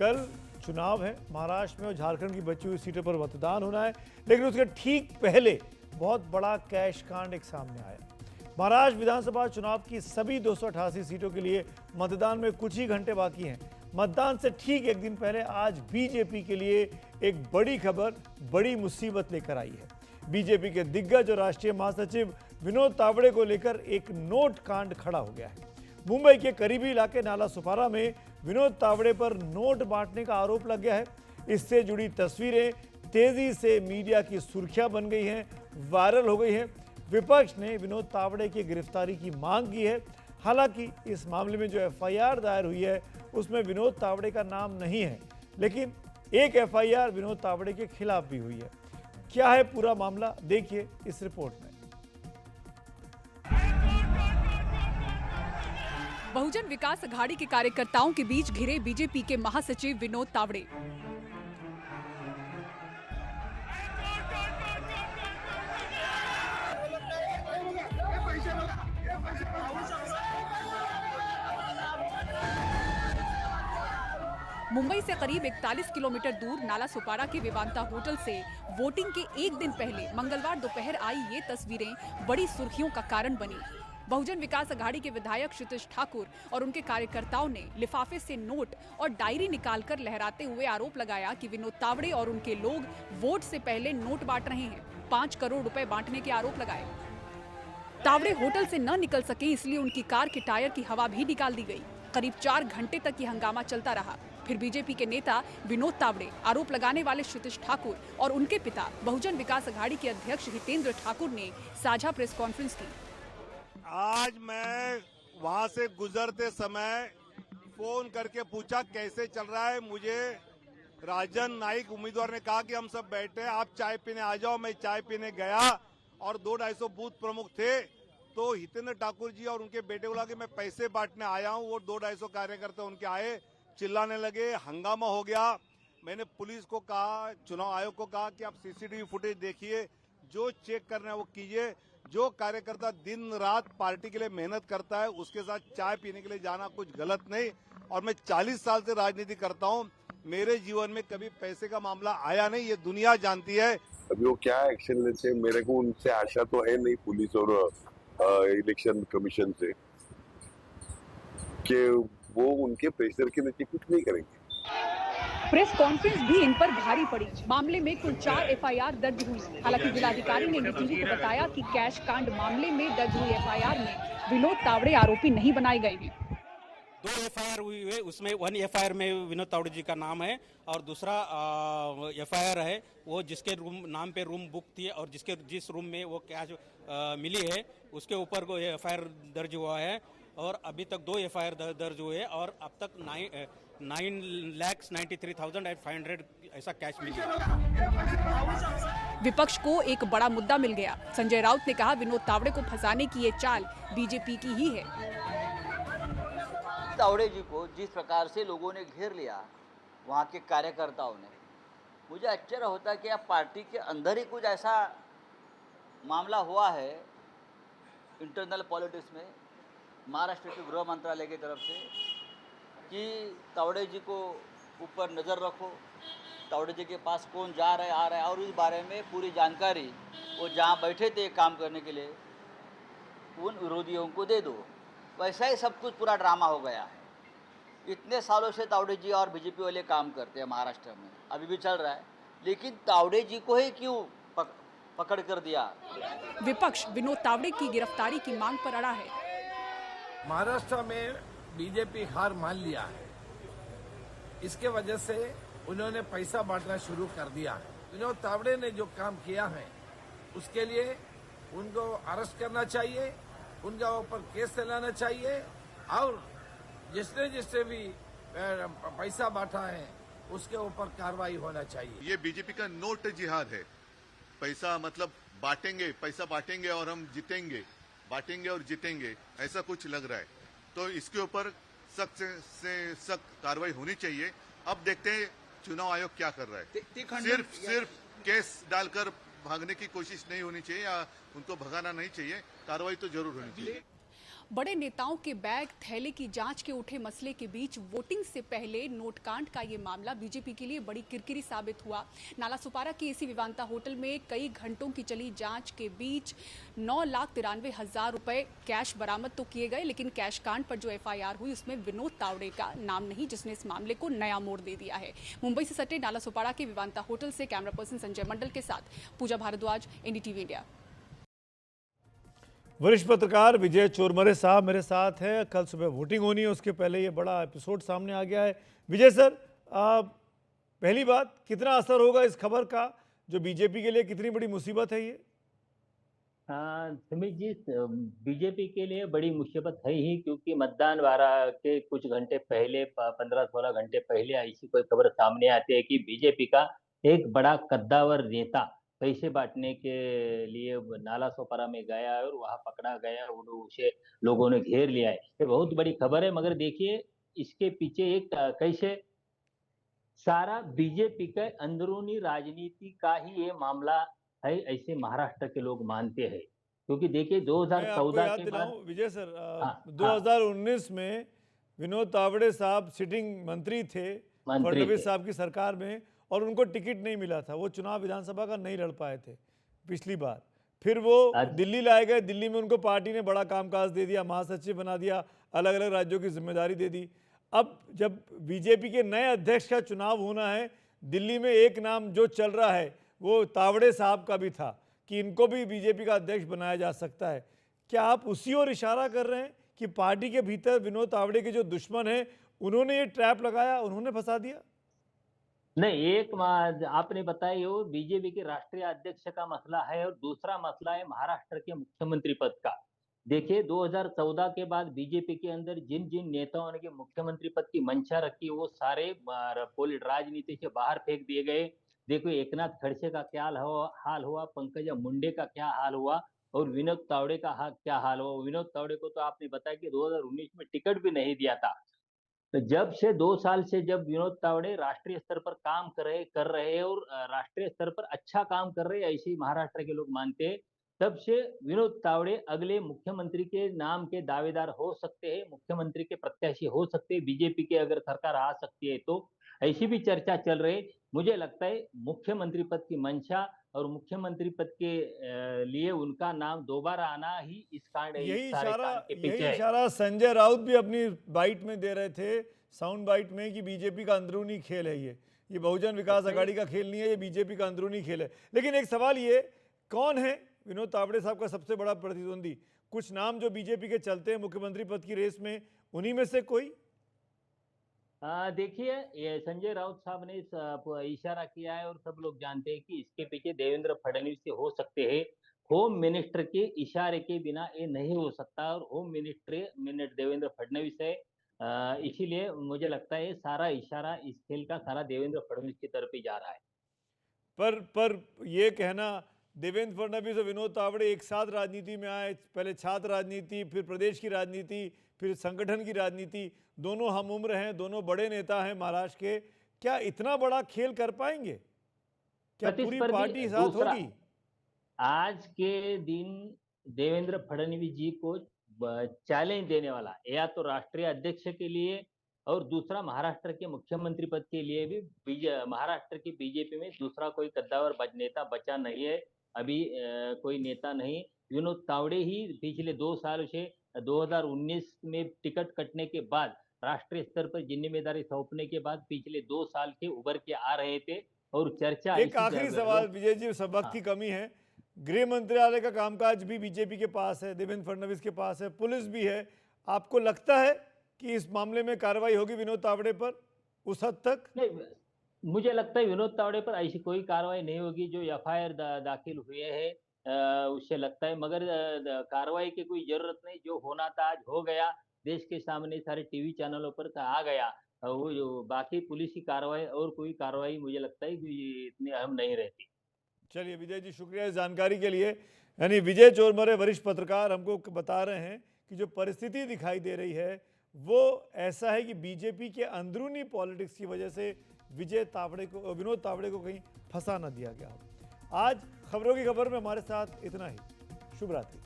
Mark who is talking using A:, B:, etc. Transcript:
A: कल चुनाव है महाराष्ट्र में और झारखंड की बची हुई सीटों पर मतदान होना है, लेकिन उसके ठीक पहले बहुत बड़ा कैश कांड एक सामने आया। महाराष्ट्र विधानसभा चुनाव की सभी 288 सीटों के लिए मतदान में कुछ ही घंटे बाकी हैं। मतदान से ठीक एक दिन पहले आज बीजेपी के लिए एक बड़ी खबर, बड़ी मुसीबत लेकर आई है। बीजेपी के दिग्गज और राष्ट्रीय महासचिव विनोद तावड़े को लेकर एक नोट कांड खड़ा हो गया है। मुंबई के करीबी इलाके नाला सुपारा में विनोद तावड़े पर नोट बांटने का आरोप लग गया है। इससे जुड़ी तस्वीरें तेजी से मीडिया की सुर्खियां बन गई हैं, वायरल हो गई हैं। विपक्ष ने विनोद तावड़े की गिरफ्तारी की मांग की है। हालांकि इस मामले में जो एफआईआर दायर हुई है उसमें विनोद तावड़े का नाम नहीं है, लेकिन एक एफआईआर विनोद तावड़े के खिलाफ भी हुई है। क्या है पूरा मामला, देखिए इस रिपोर्ट में।
B: बहुजन विकास अघाड़ी के कार्यकर्ताओं के बीच घिरे बीजेपी के महासचिव विनोद तावड़े। मुंबई से करीब 41 किलोमीटर दूर नाला सुपारा के विवांता होटल से वोटिंग के एक दिन पहले मंगलवार दोपहर आई ये तस्वीरें बड़ी सुर्खियों का कारण बनी। बहुजन विकास अघाड़ी के विधायक क्षितिज ठाकुर और उनके कार्यकर्ताओं ने लिफाफे से नोट और डायरी निकालकर लहराते हुए आरोप लगाया कि विनोद तावड़े और उनके लोग वोट से पहले नोट बांट रहे हैं। 5 करोड़ रुपए बांटने के आरोप लगाए। तावड़े होटल से न निकल सके, इसलिए उनकी कार के टायर की हवा भी निकाल दी गई। करीब 4 घंटे तक ये हंगामा चलता रहा। फिर बीजेपी के नेता विनोद तावड़े, आरोप लगाने वाले क्षितिज ठाकुर और उनके पिता बहुजन विकास अघाड़ी के अध्यक्ष हितेंद्र ठाकुर ने साझा प्रेस कॉन्फ्रेंस की।
C: आज मैं वहां से गुजरते समय फोन करके पूछा कैसे चल रहा है। मुझे राजन नाइक उम्मीदवार ने कहा कि हम सब बैठे, आप चाय पीने आ जाओ। मैं चाय पीने गया और 200-250 बूथ प्रमुख थे, तो हितेंद्र ठाकुर जी और उनके बेटे को लगा कि मैं पैसे बांटने आया हूं। वो 200-250 कार्यकर्ता उनके आए, चिल्लाने लगे, हंगामा हो गया। मैंने पुलिस को कहा, चुनाव आयोग को कहा कि आप सीसीटीवी फुटेज देखिए, जो चेक करना है वो कीजिए। जो कार्यकर्ता दिन रात पार्टी के लिए मेहनत करता है उसके साथ चाय पीने के लिए जाना कुछ गलत नहीं। और मैं 40 साल से राजनीति करता हूं, मेरे जीवन में कभी पैसे का मामला आया नहीं, ये दुनिया जानती है।
D: अभी वो क्या एक्शन लेते हैं, मेरे को उनसे आशा तो है नहीं, पुलिस और इलेक्शन कमीशन से, कि वो उनके प्रेशर के नीचे कुछ नहीं करेंगे।
B: प्रेस कॉन्फ्रेंस भी इन पर भारी पड़ी। मामले में कुल 4 एफआईआर दर्ज हुई। हालांकि जिलाधिकारी ने टीवी को बताया कि कैश कांड मामले में दर्ज हुई एफआईआर में विनोद तावड़े आरोपी नहीं बनाए गए हैं।
E: 2 एफआईआर हुई है, उसमें 1 एफआईआर में विनोद तावड़े जी का नाम है और दूसरा एफआईआर है वो जिसके नाम पे रूम बुक थी और जिस रूम में वो कैश मिली है उसके ऊपर को एफआईआर दर्ज हुआ है। और अभी तक 2 एफआईआर दर्ज हुए और अब तक 9,93,500 ऐसा कैश मिला।
B: विपक्ष को एक बड़ा मुद्दा मिल गया। संजय राउत ने कहा विनोद तावड़े को फंसाने की ये चाल बीजेपी की ही है।
F: तावड़े जी को जिस प्रकार से लोगों ने घेर लिया, वहाँ के कार्यकर्ताओं ने, मुझे आश्चर्य होता है कि अब पार्टी के अंदर ही कुछ ऐसा मामला हुआ है इंटरनल पॉलिटिक्स में, महाराष्ट्र के गृह मंत्रालय की तरफ से, कि तावड़े जी को ऊपर नज़र रखो, तावड़े जी के पास कौन जा रहा है आ रहा है और इस बारे में पूरी जानकारी वो जहाँ बैठे थे काम करने के लिए उन विरोधियों को दे दो। वैसा ही सब कुछ पूरा ड्रामा हो गया है। इतने सालों से तावड़े जी और बीजेपी वाले काम करते हैं महाराष्ट्र में, अभी भी चल रहा है, लेकिन तावड़े जी को ही क्यों पकड़ कर दिया।
B: विपक्ष विनोद तावड़े की गिरफ्तारी की मांग पर अड़ा है।
G: महाराष्ट्र में बीजेपी हार मान लिया है, इसके वजह से उन्होंने पैसा बांटना शुरू कर दिया है। विनोद तावड़े ने जो काम किया है उसके लिए उनको अरेस्ट करना चाहिए, उनका ऊपर केस चलाना चाहिए और जिसने भी पैसा बांटा है उसके ऊपर कार्रवाई होना चाहिए।
H: ये बीजेपी का नोट जिहाद है। पैसा मतलब बांटेंगे, पैसा बांटेंगे और हम जीतेंगे, बांटेंगे और जीतेंगे, ऐसा कुछ लग रहा है। तो इसके ऊपर सख्त से सख्त कार्रवाई होनी चाहिए। अब देखते हैं चुनाव आयोग क्या कर रहा है। सिर्फ केस डालकर भागने की कोशिश नहीं होनी चाहिए या उनको भगाना नहीं चाहिए, कार्रवाई तो जरूर होनी चाहिए।
B: बड़े नेताओं के बैग थैले की जांच के उठे मसले के बीच वोटिंग से पहले नोटकांड का ये मामला बीजेपी के लिए बड़ी किरकिरी साबित हुआ। नाला सुपारा के इसी विवांता होटल में कई घंटों की चली जांच के बीच 9,93,000 रुपए कैश बरामद तो किए गए, लेकिन कैश कांड पर जो एफआईआर हुई उसमें विनोद तावड़े का नाम नहीं, जिसने इस मामले को नया मोड़ दे दिया है। मुंबई से सटे नाला सुपारा के विवांता होटल से कैमरा पर्सन संजय मंडल के साथ पूजा भारद्वाज, एनडीटीवी इंडिया।
A: वरिष्ठ पत्रकार विजय चोरमरे साहब मेरे साथ हैं। कल सुबह वोटिंग होनी है, उसके पहले ये बड़ा एपिसोड सामने आ गया है। विजय सर, पहली बात, कितना असर होगा इस खबर का, जो बीजेपी के लिए कितनी बड़ी मुसीबत है ये?
I: सुमित जी, बीजेपी के लिए बड़ी मुसीबत है ही, क्योंकि मतदान वारा के कुछ घंटे पहले, 15-16 घंटे पहले ऐसी कोई खबर सामने आती है कि बीजेपी का एक बड़ा कद्दावर नेता पैसे बांटने के लिए नाला सोपारा में गया है और वहां पकड़ा गया, उसे लोगों ने घेर लिया है। ये बहुत बड़ी खबर है, मगर देखिए इसके पीछे एक कैसे सारा बीजेपी के अंदरूनी राजनीति का ही ये मामला है, ऐसे महाराष्ट्र के लोग मानते हैं। क्योंकि देखिए
A: मैं आपको
I: 2014
A: याद
I: के बाद
A: दिलाऊं विजय सर,
I: हाँ,
A: 2019 में विनोद तावड़े साहब सिटिंग मंत्री थे फडणवीस साहब की सरकार में, और उनको टिकट नहीं मिला था। वो चुनाव विधानसभा का नहीं लड़ पाए थे पिछली बार। फिर वो दिल्ली लाए गए, दिल्ली में उनको पार्टी ने बड़ा कामकाज दे दिया, महासचिव बना दिया, अलग अलग राज्यों की जिम्मेदारी दे दी। अब जब बीजेपी के नए अध्यक्ष का चुनाव होना है, दिल्ली में एक नाम जो चल रहा है वो तावड़े साहब का भी था कि इनको भी बीजेपी का अध्यक्ष बनाया जा सकता है। क्या आप उसी ओर इशारा कर रहे हैं कि पार्टी के भीतर विनोद तावड़े के जो दुश्मन हैं उन्होंने ये ट्रैप लगाया, उन्होंने फंसा दिया?
I: नहीं, आपने बताया वो बीजेपी के राष्ट्रीय अध्यक्ष का मसला है, और दूसरा मसला है महाराष्ट्र के मुख्यमंत्री पद का। देखिए 2014 के बाद बीजेपी के अंदर जिन जिन नेताओं ने मुख्यमंत्री पद की मंशा रखी, वो सारे राजनीति से बाहर फेंक दिए गए। देखो एकनाथ खड़से का क्या हाल हुआ, पंकजा मुंडे का क्या हाल हुआ, और विनोद तावड़े का क्या हाल हुआ। विनोद तावड़े को तो आपने बताया कि 2019 में टिकट भी नहीं दिया था। तो जब से 2 साल से जब विनोद तावड़े राष्ट्रीय स्तर पर काम कर रहे हैं और राष्ट्रीय स्तर पर अच्छा काम कर रहे हैं, ऐसे ही महाराष्ट्र के लोग मानते हैं, तब से विनोद तावड़े अगले मुख्यमंत्री के नाम के दावेदार हो सकते हैं, मुख्यमंत्री के प्रत्याशी हो सकते हैं, बीजेपी के अगर सरकार आ सकती है तो। ऐसी भी चर्चा चल रही। मुझे लगता है मुख्यमंत्री पद की मंशा और मुख्यमंत्री पद के लिए उनका नाम दोबारा आना ही इस कांड
A: यही
I: सारे कांड के पीछे है।
A: इशारा संजय राउत भी अपनी बाइट में दे रहे थे, साउंड बाइट में, कि बीजेपी का अंदरूनी खेल है ये बहुजन विकास आघाड़ी का खेल नहीं है, ये बीजेपी का अंदरूनी खेल है। लेकिन एक सवाल ये, कौन है विनोद तावड़े साहब का सबसे बड़ा प्रतिद्वंदी? कुछ नाम जो बीजेपी के चलते हैं मुख्यमंत्री पद की रेस में, उन्हीं में से कोई?
I: देखिए ये संजय राउत साहब ने इशारा किया है, और सब लोग जानते हैं कि इसके पीछे देवेंद्र फडणवीस से हो सकते हैं। होम मिनिस्टर के इशारे के बिना ये नहीं हो सकता, और होम मिनिस्टर देवेंद्र फडणवीस है। इसीलिए मुझे लगता है सारा इशारा इस खेल का सारा देवेंद्र फडणवीस की तरफ ही जा रहा है।
A: पर ये कहना, देवेंद्र फडणवीस और विनोद तावड़े एक साथ राजनीति में आए, पहले छात्र राजनीति, फिर प्रदेश की राजनीति, फिर संगठन की राजनीति, दोनों हम उम्र हैं, दोनों बड़े नेता हैं महाराष्ट्र के, क्या इतना बड़ा खेल कर पाएंगे? क्या पूरी पार्टी साथ होगी?
I: आज के दिन देवेंद्र फडणवीस जी को चैलेंज देने वाला, या तो राष्ट्रीय अध्यक्ष के लिए, और दूसरा महाराष्ट्र के मुख्यमंत्री पद के लिए भी महाराष्ट्र की बीजेपी में दूसरा कोई कद्दावर नेता बचा नहीं है अभी। कोई नेता नहीं, विनोद तावड़े ही पिछले 2 साल से 2019 में टिकट कटने के बाद, राष्ट्रीय स्तर पर जिम्मेदारी सौंपने के बाद पिछले 2 साल के उभर के आ रहे थे, और चर्चा।
A: एक आखिरी सवाल विजय जी, वक्त की कमी है। गृह मंत्रालय का कामकाज भी बीजेपी के पास है, देवेंद्र फडणवीस के पास है, पुलिस भी है। आपको लगता है कि इस मामले में कार्रवाई होगी विनोद तावड़े पर उस हद तक?
I: नहीं, मुझे लगता है विनोद तावड़े पर ऐसी कोई कार्रवाई नहीं होगी। जो एफआईआर दाखिल हुए हैं उससे लगता है, मगर कार्रवाई की कोई जरूरत नहीं। जो होना था आज हो गया, देश के सामने सारे टीवी चैनलों पर आ गया। वो जो बाकी पुलिस की कार्रवाई और कोई कार्रवाई मुझे लगता है कि इतनी अहम नहीं रहती।
A: चलिए विजय जी, शुक्रिया इस जानकारी के लिए। यानी विजय चोरमरे वरिष्ठ पत्रकार हमको बता रहे हैं कि जो परिस्थिति दिखाई दे रही है वो ऐसा है कि बीजेपी के अंदरूनी पॉलिटिक्स की वजह से विनोद तावड़े को कहीं फंसा न दिया गया हो। आज खबरों की खबर में हमारे साथ इतना ही। शुभ रात्रि।